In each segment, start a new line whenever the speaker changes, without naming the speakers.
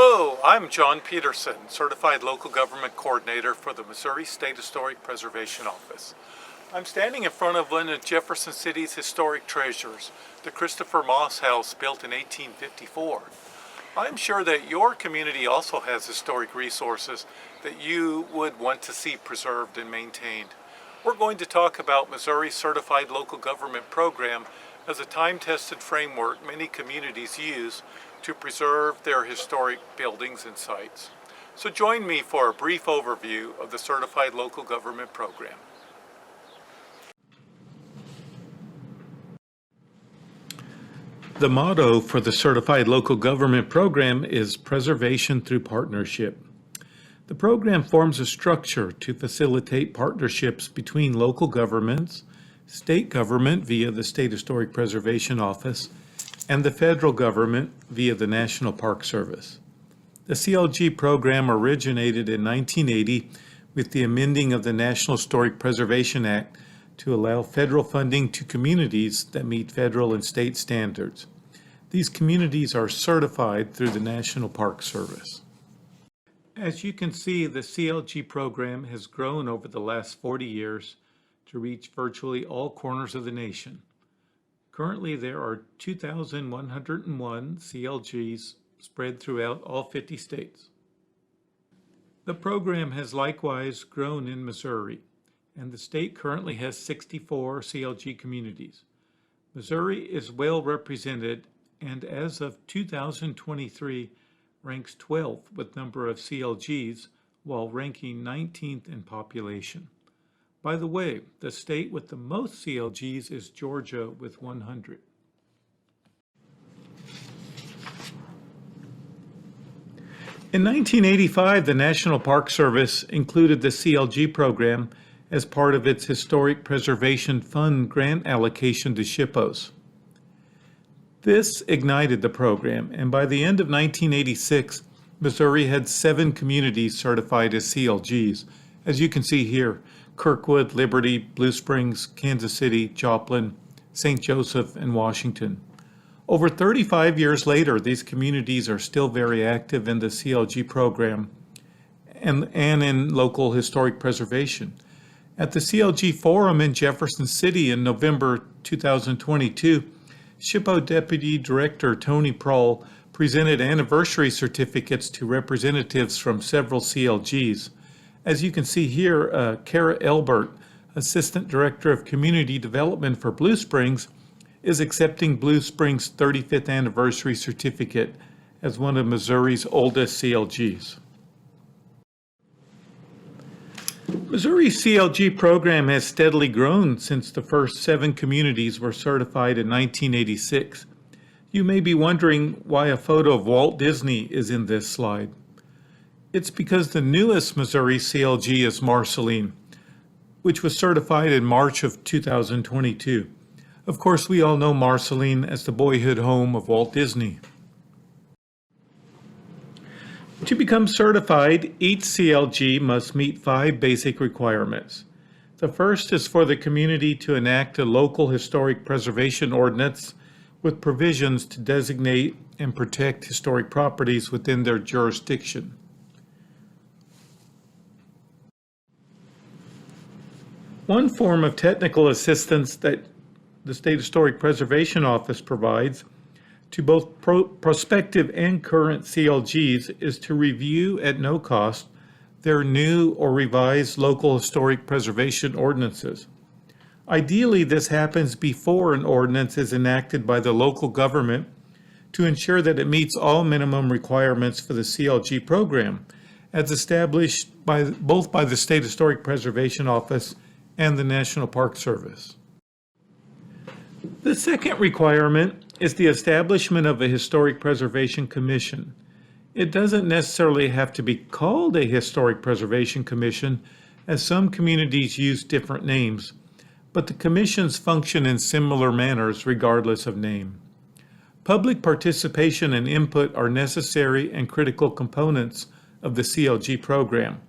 Hello, I'm John Peterson, Certified Local Government Coordinator for the Missouri State Historic Preservation Office. I'm standing in front of one of Jefferson City's historic treasures, the Christopher Moss House built in 1854. I'm sure that your community also has historic resources that you would want to see preserved and maintained. We're going to talk about Missouri's Certified Local Government Program as a time-tested framework many communities use to preserve their historic buildings and sites. So join me for a brief overview of the Certified Local Government Program. The motto for the Certified Local Government Program is Preservation Through Partnership. The program forms a structure to facilitate partnerships between local governments, state government via the State Historic Preservation Office, and the federal government via the National Park Service. The CLG program originated in 1980 with the amending of the National Historic Preservation Act to allow federal funding to communities that meet federal and state standards. These communities are certified through the National Park Service. As you can see, the CLG program has grown over the last 40 years to reach virtually all corners of the nation. Currently, there are 2,101 CLGs spread throughout all 50 states. The program has likewise grown in Missouri, and the state currently has 64 CLG communities. Missouri is well represented, and as of 2023, ranks 12th with number of CLGs, while ranking 19th in population. By the way, the state with the most CLGs is Georgia with 100. In 1985, the National Park Service included the CLG program as part of its Historic Preservation Fund grant allocation to SHPOs. This ignited the program, and by the end of 1986, Missouri had 7 communities certified as CLGs, as you can see here: Kirkwood, Liberty, Blue Springs, Kansas City, Joplin, St. Joseph, and Washington. Over 35 years later, these communities are still very active in the CLG program and in local historic preservation. At the CLG Forum in Jefferson City in November 2022, SHPO Deputy Director Tony Prohl presented anniversary certificates to representatives from several CLGs. As you can see here, Kara Elbert, Assistant Director of Community Development for Blue Springs, is accepting Blue Springs' 35th anniversary certificate as one of Missouri's oldest CLGs. Missouri's CLG program has steadily grown since the first 7 communities were certified in 1986. You may be wondering why a photo of Walt Disney is in this slide. It's because the newest Missouri CLG is Marceline, which was certified in March of 2022. Of course, we all know Marceline as the boyhood home of Walt Disney. To become certified, each CLG must meet 5 basic requirements. The first is for the community to enact a local historic preservation ordinance with provisions to designate and protect historic properties within their jurisdiction. One form of technical assistance that the State Historic Preservation Office provides to both prospective and current CLGs is to review at no cost their new or revised local historic preservation ordinances. Ideally, this happens before an ordinance is enacted by the local government to ensure that it meets all minimum requirements for the CLG program, as established both by the State Historic Preservation Office and the National Park Service. The second requirement is the establishment of a Historic Preservation Commission. It doesn't necessarily have to be called a Historic Preservation Commission, as some communities use different names, but the commissions function in similar manners regardless of name. Public participation and input are necessary and critical components of the CLG program.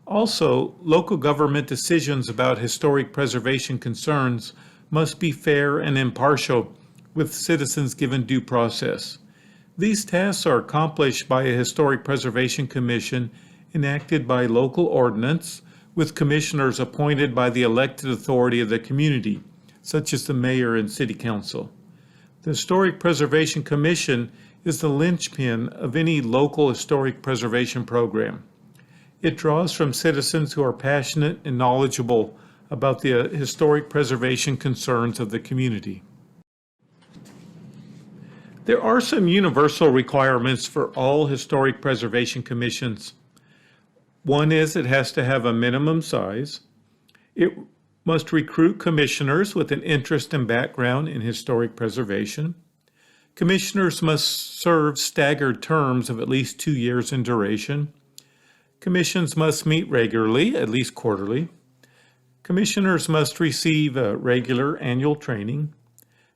Also, local government decisions about historic preservation concerns must be fair and impartial, with citizens given due process. These tasks are accomplished by a Historic Preservation Commission enacted by local ordinance with commissioners appointed by the elected authority of the community, such as the mayor and city council. The Historic Preservation Commission is the linchpin of any local historic preservation program. It draws from citizens who are passionate and knowledgeable about the historic preservation concerns of the community. There are some universal requirements for all historic preservation commissions. One is it has to have a minimum size. It must recruit commissioners with an interest and background in historic preservation. Commissioners must serve staggered terms of at least 2 years in duration. Commissions must meet regularly, at least quarterly. Commissioners must receive a regular annual training.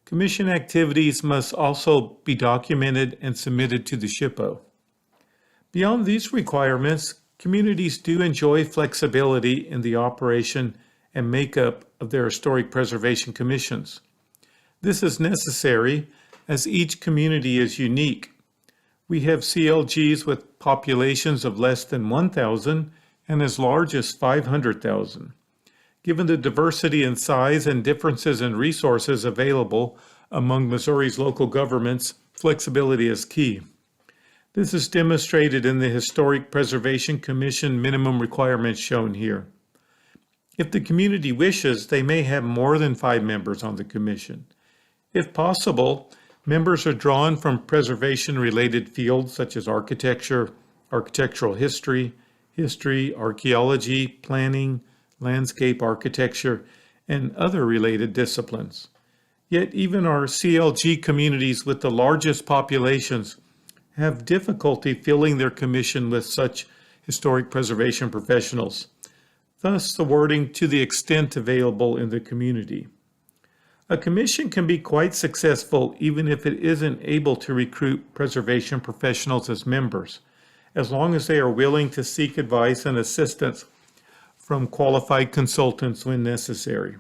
Commission activities must also be documented and submitted to the SHPO. Beyond these requirements, communities do enjoy flexibility in the operation and makeup of their historic preservation commissions. This is necessary as each community is unique. We have CLGs with populations of less than 1,000 and as large as 500,000. Given the diversity in size and differences in resources available among Missouri's local governments, flexibility is key. This is demonstrated in the Historic Preservation Commission minimum requirements shown here. If the community wishes, they may have more than 5 members on the commission. If possible, members are drawn from preservation-related fields such as architecture, architectural history, archaeology, planning, landscape architecture, and other related disciplines. Yet even our CLG communities with the largest populations have difficulty filling their commission with such historic preservation professionals. Thus, the wording "to the extent available in the community." A commission can be quite successful even if it isn't able to recruit preservation professionals as members, as long as they are willing to seek advice and assistance from qualified consultants when necessary.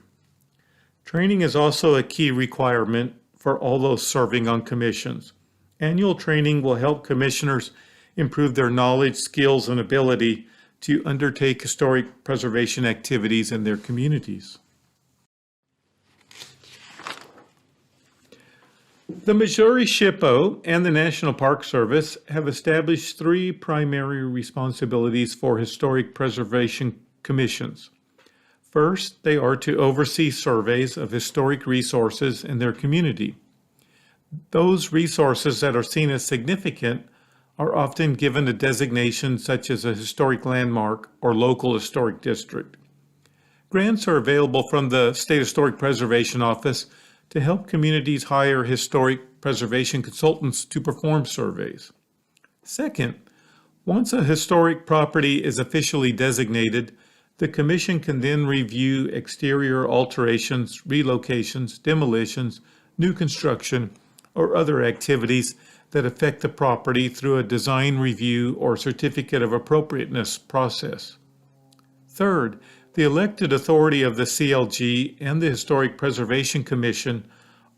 Training is also a key requirement for all those serving on commissions. Annual training will help commissioners improve their knowledge, skills, and ability to undertake historic preservation activities in their communities. The Missouri SHPO and the National Park Service have established 3 primary responsibilities for historic preservation commissions. First, they are to oversee surveys of historic resources in their community. Those resources that are seen as significant are often given a designation such as a historic landmark or local historic district. Grants are available from the State Historic Preservation Office to help communities hire historic preservation consultants to perform surveys. Second, once a historic property is officially designated, the Commission can then review exterior alterations, relocations, demolitions, new construction, or other activities that affect the property through a design review or certificate of appropriateness process. Third, the elected authority of the CLG and the Historic Preservation Commission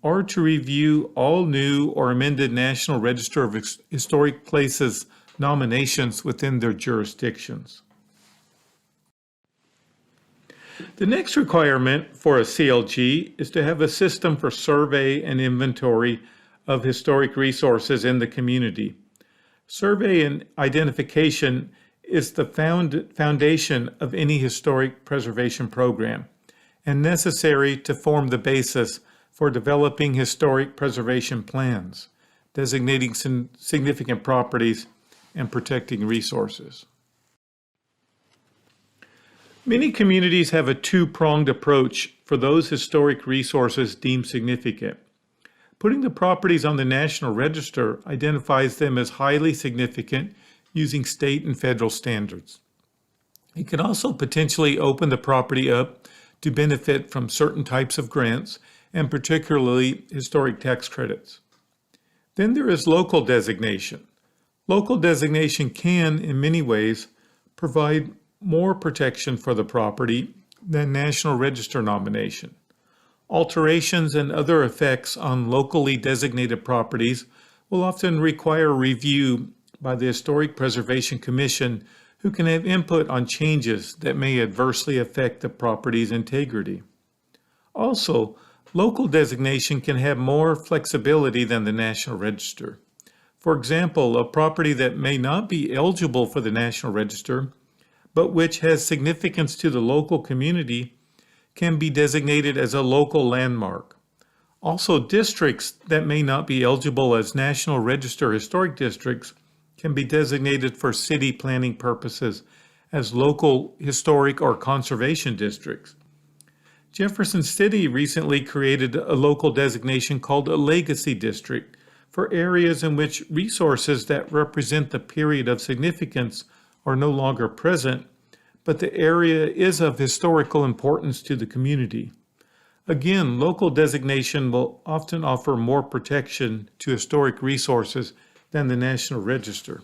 are to review all new or amended National Register of Historic Places nominations within their jurisdictions. The next requirement for a CLG is to have a system for survey and inventory of historic resources in the community. Survey and identification is the foundation of any historic preservation program and necessary to form the basis for developing historic preservation plans, designating significant properties, and protecting resources. Many communities have a 2-pronged approach for those historic resources deemed significant. Putting the properties on the National Register identifies them as highly significant using state and federal standards. It can also potentially open the property up to benefit from certain types of grants and particularly historic tax credits. Then there is local designation. Local designation can, in many ways, provide more protection for the property than National Register nomination. Alterations and other effects on locally designated properties will often require review by the Historic Preservation Commission, who can have input on changes that may adversely affect the property's integrity. Also, local designation can have more flexibility than the National Register. For example, a property that may not be eligible for the National Register, but which has significance to the local community, can be designated as a local landmark. Also, districts that may not be eligible as National Register historic districts can be designated for city planning purposes as local historic or conservation districts. Jefferson City recently created a local designation called a legacy district for areas in which resources that represent the period of significance are no longer present, but the area is of historical importance to the community. Again, local designation will often offer more protection to historic resources than the National Register.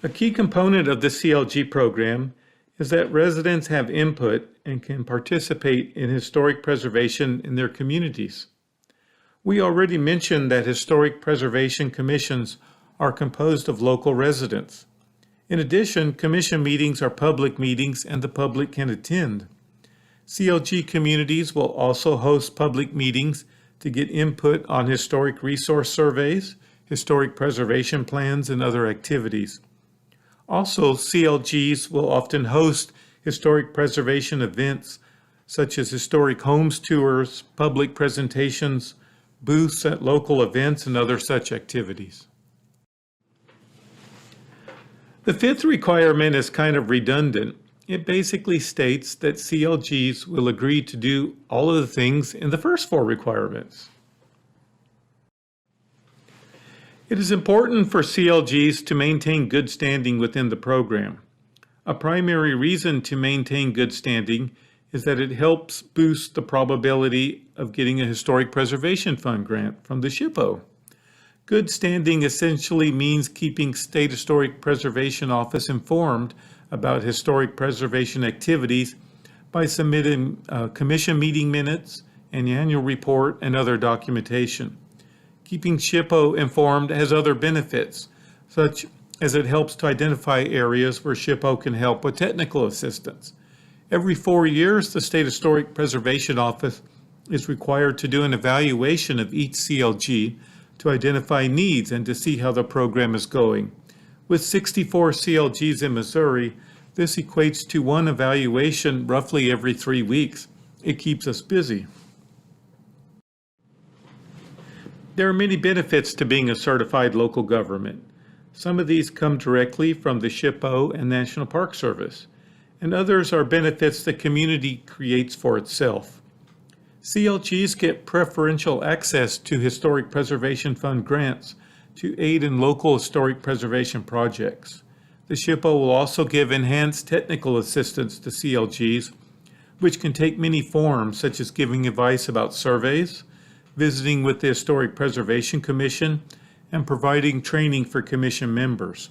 A key component of the CLG program is that residents have input and can participate in historic preservation in their communities. We already mentioned that historic preservation commissions are composed of local residents. In addition, commission meetings are public meetings and the public can attend. CLG communities will also host public meetings to get input on historic resource surveys, historic preservation plans, and other activities. Also, CLGs will often host historic preservation events such as historic homes tours, public presentations, booths at local events, and other such activities. The fifth requirement is kind of redundant. It basically states that CLGs will agree to do all of the things in the first four requirements. It is important for CLGs to maintain good standing within the program. A primary reason to maintain good standing is that it helps boost the probability of getting a Historic Preservation Fund grant from the SHPO. Good standing essentially means keeping State Historic Preservation Office informed about historic preservation activities by submitting commission meeting minutes, an annual report, and other documentation. Keeping SHPO informed has other benefits, such as it helps to identify areas where SHPO can help with technical assistance. Every 4 years, the State Historic Preservation Office is required to do an evaluation of each CLG to identify needs and to see how the program is going. With 64 CLGs in Missouri, this equates to one evaluation roughly every 3 weeks. It keeps us busy. There are many benefits to being a certified local government. Some of these come directly from the SHPO and National Park Service, and others are benefits the community creates for itself. CLGs get preferential access to Historic Preservation Fund grants to aid in local historic preservation projects. The SHPO will also give enhanced technical assistance to CLGs, which can take many forms, such as giving advice about surveys, visiting with the Historic Preservation Commission, and providing training for commission members.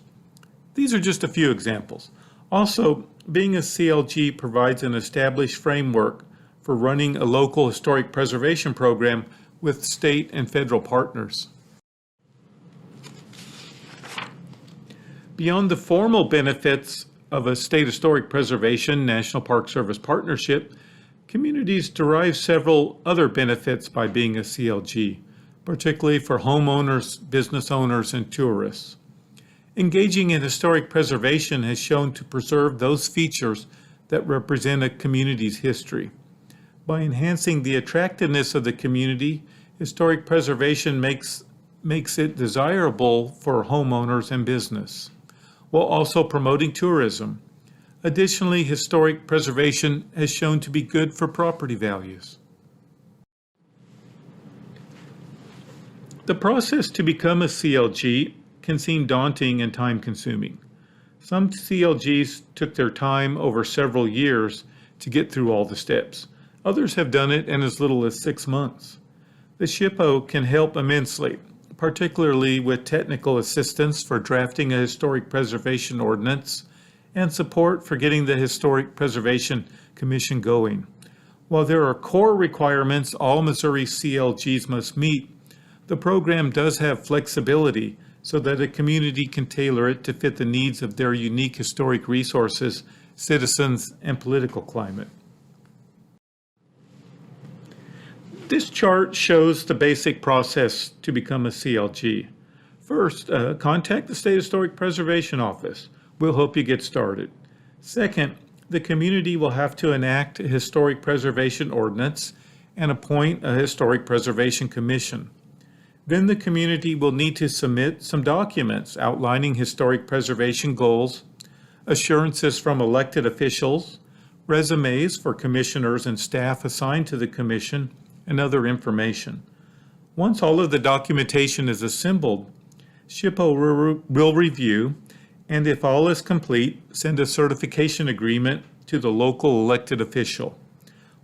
These are just a few examples. Also, being a CLG provides an established framework for running a local historic preservation program with state and federal partners. Beyond the formal benefits of a state historic preservation National Park Service partnership, communities derive several other benefits by being a CLG, particularly for homeowners, business owners, and tourists. Engaging in historic preservation has shown to preserve those features that represent a community's history. By enhancing the attractiveness of the community, historic preservation makes it desirable for homeowners and business, while also promoting tourism. Additionally, historic preservation has shown to be good for property values. The process to become a CLG can seem daunting and time-consuming. Some CLGs took their time over several years to get through all the steps. Others have done it in as little as 6 months. The SHPO can help immensely, particularly with technical assistance for drafting a historic preservation ordinance and support for getting the Historic Preservation Commission going. While there are core requirements all Missouri CLGs must meet, The program does have flexibility so that a community can tailor it to fit the needs of their unique historic resources, citizens, and political climate. This chart shows the basic process to become a CLG. First, contact the State Historic Preservation Office. We'll help you get started. Second, the community will have to enact a historic preservation ordinance and appoint a historic preservation commission. Then the community will need to submit some documents outlining historic preservation goals, assurances from elected officials, resumes for commissioners and staff assigned to the commission, and other information. Once all of the documentation is assembled, SHPO will review, and if all is complete, send a certification agreement to the local elected official.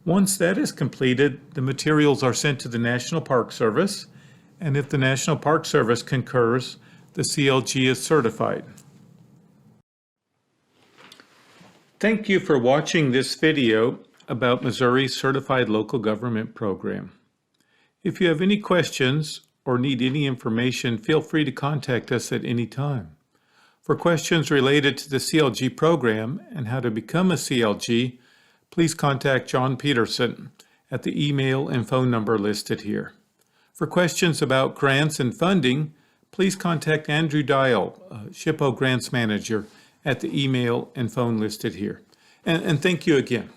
Once that is completed, the materials are sent to the National Park Service, and if the National Park Service concurs, the CLG is certified. Thank you for watching this video about Missouri's Certified Local Government Program. If you have any questions or need any information, feel free to contact us at any time. For questions related to the CLG program and how to become a CLG, please contact John Peterson at the email and phone number listed here. For questions about grants and funding, please contact Andrew Dial, SHPO Grants Manager, at the email and phone listed here. And thank you again.